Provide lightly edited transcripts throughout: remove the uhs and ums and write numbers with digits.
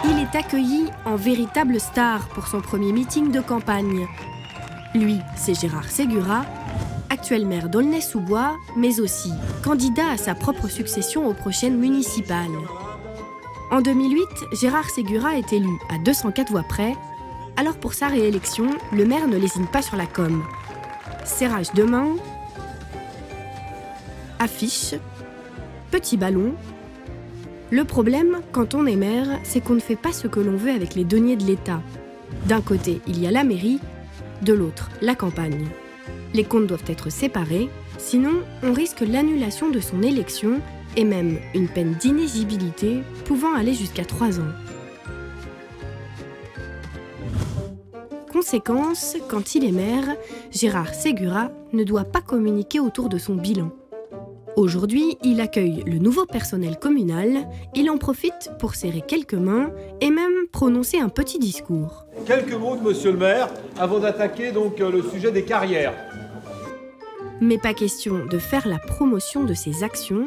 Il est accueilli en véritable star pour son premier meeting de campagne. Lui, c'est Gérard Segura, actuel maire d'Aulnay-sous-Bois, mais aussi candidat à sa propre succession aux prochaines municipales. En 2008, Gérard Segura est élu à 204 voix près. Alors pour sa réélection, le maire ne lésine pas sur la com. Serrage de main, affiche, petit ballon. Le problème, quand on est maire, c'est qu'on ne fait pas ce que l'on veut avec les deniers de l'État. D'un côté, il y a la mairie, de l'autre, la campagne. Les comptes doivent être séparés, sinon on risque l'annulation de son élection et même une peine d'inéligibilité pouvant aller jusqu'à 3 ans. Conséquence, quand il est maire, Gérard Segura ne doit pas communiquer autour de son bilan. Aujourd'hui, il accueille le nouveau personnel communal, il en profite pour serrer quelques mains et même prononcer un petit discours. Quelques mots de monsieur le maire avant d'attaquer donc le sujet des carrières. Mais pas question de faire la promotion de ses actions,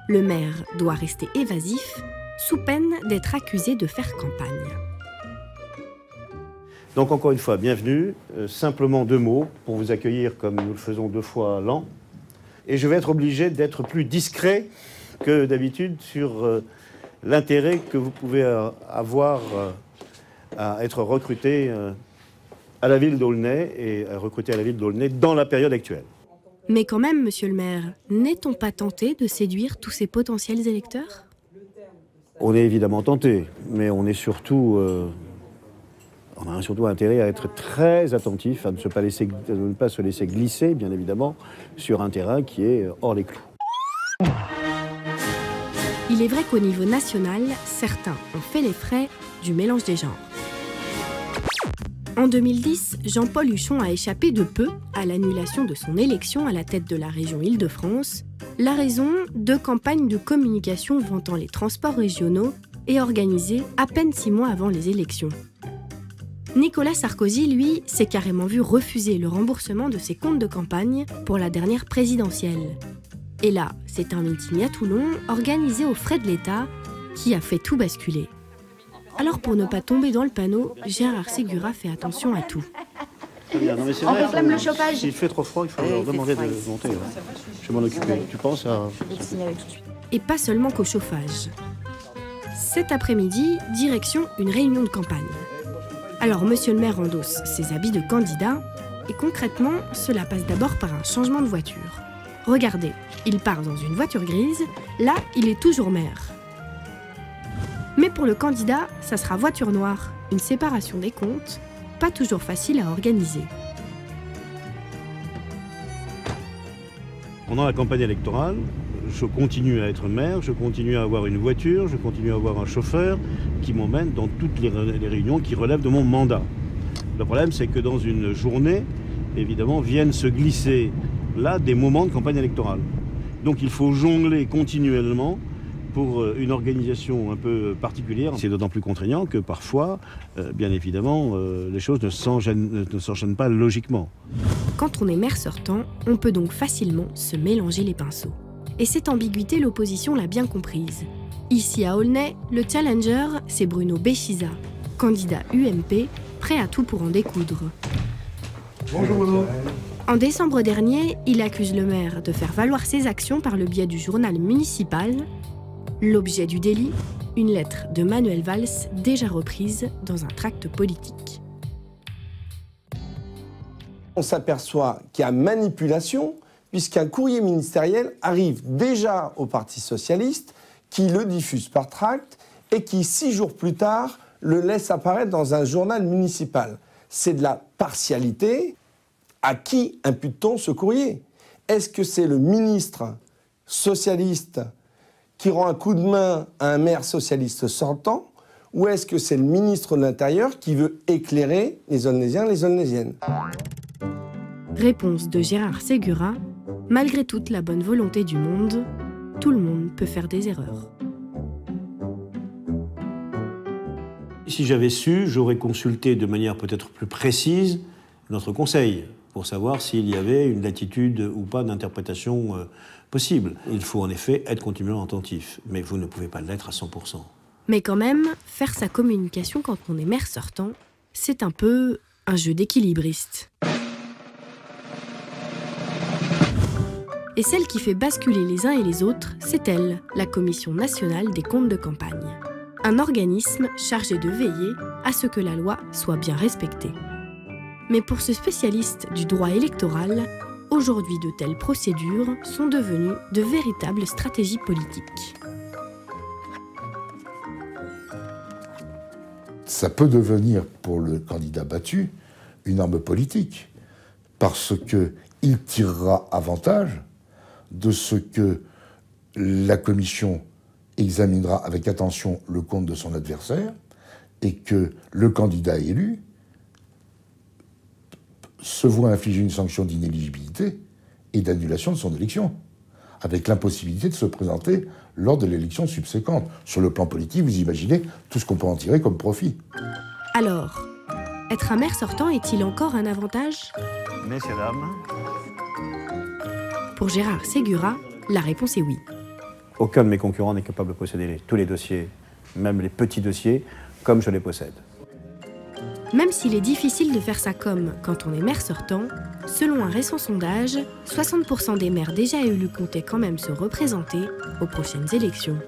le maire doit rester évasif, sous peine d'être accusé de faire campagne. Donc encore une fois, bienvenue. Simplement 2 mots pour vous accueillir comme nous le faisons 2 fois l'an. Et je vais être obligé d'être plus discret que d'habitude sur l'intérêt que vous pouvez avoir à être recruté à la ville d'Aulnay et à recruter à la ville d'Aulnay dans la période actuelle. Mais quand même, monsieur le maire, n'est-on pas tenté de séduire tous ces potentiels électeurs? On est évidemment tenté, mais on est surtout... on a surtout intérêt à être très attentif, à ne pas se laisser glisser, bien évidemment, sur un terrain qui est hors les clous. Il est vrai qu'au niveau national, certains ont fait les frais du mélange des genres. En 2010, Jean-Paul Huchon a échappé de peu à l'annulation de son élection à la tête de la région Île-de-France. La raison, 2 campagnes de communication vantant les transports régionaux et organisées à peine 6 mois avant les élections. Nicolas Sarkozy, lui, s'est carrément vu refuser le remboursement de ses comptes de campagne pour la dernière présidentielle. Et là, c'est un meeting à Toulon, organisé aux frais de l'État, qui a fait tout basculer. Alors pour ne pas tomber dans le panneau, Gérard Segura fait attention à tout. Très bien. Non, mais c'est vrai, le chauffage. S'il fait trop froid, il faut leur demander de monter. Ouais. Je vais m'en occuper. Tu penses à... Et pas seulement qu'au chauffage. Cet après-midi, direction une réunion de campagne. Alors, monsieur le maire endosse ses habits de candidat, et concrètement, cela passe d'abord par un changement de voiture. Regardez, il part dans une voiture grise, là, il est toujours maire. Mais pour le candidat, ça sera voiture noire, une séparation des comptes, pas toujours facile à organiser. Pendant la campagne électorale, je continue à être maire, je continue à avoir une voiture, je continue à avoir un chauffeur qui m'emmène dans toutes les réunions qui relèvent de mon mandat. Le problème, c'est que dans une journée, évidemment, viennent se glisser là des moments de campagne électorale. Donc il faut jongler continuellement pour une organisation un peu particulière. C'est d'autant plus contraignant que parfois, bien évidemment, les choses ne s'enchaînent pas logiquement. Quand on est maire sortant, on peut donc facilement se mélanger les pinceaux. Et cette ambiguïté, l'opposition l'a bien comprise. Ici à Aulnay, le challenger, c'est Bruno Béchiza, candidat UMP, prêt à tout pour en découdre. Bonjour Bruno. En décembre dernier, il accuse le maire de faire valoir ses actions par le biais du journal municipal. L'objet du délit, une lettre de Manuel Valls déjà reprise dans un tract politique. On s'aperçoit qu'il y a manipulation puisqu'un courrier ministériel arrive déjà au Parti socialiste qui le diffuse par tract et qui, 6 jours plus tard, le laisse apparaître dans un journal municipal. C'est de la partialité. À qui impute-t-on ce courrier? Est-ce que c'est le ministre socialiste qui rend un coup de main à un maire socialiste sortant, ou est-ce que c'est le ministre de l'Intérieur qui veut éclairer les Aulnaysiens et les Aulnaysiennes? Réponse de Gérard Segura. Malgré toute la bonne volonté du monde, tout le monde peut faire des erreurs. Si j'avais su, j'aurais consulté de manière peut-être plus précise notre conseil pour savoir s'il y avait une latitude ou pas d'interprétation possible. Il faut en effet être continuellement attentif, mais vous ne pouvez pas l'être à 100%. Mais quand même, faire sa communication quand on est maire sortant, c'est un peu un jeu d'équilibriste. Et celle qui fait basculer les uns et les autres, c'est elle, la Commission nationale des comptes de campagne. Un organisme chargé de veiller à ce que la loi soit bien respectée. Mais pour ce spécialiste du droit électoral, aujourd'hui de telles procédures sont devenues de véritables stratégies politiques. Ça peut devenir pour le candidat battu une arme politique, parce qu'il tirera avantage de ce que la commission examinera avec attention le compte de son adversaire et que le candidat élu se voit infliger une sanction d'inéligibilité et d'annulation de son élection, avec l'impossibilité de se présenter lors de l'élection subséquente. Sur le plan politique, vous imaginez tout ce qu'on peut en tirer comme profit. Alors, être un maire sortant est-il encore un avantage ? Messieurs, dames. Pour Gérard Ségura, la réponse est oui. Aucun de mes concurrents n'est capable de posséder tous les dossiers, même les petits dossiers, comme je les possède. Même s'il est difficile de faire sa com quand on est maire sortant, selon un récent sondage, 60% des maires déjà élus comptaient quand même se représenter aux prochaines élections.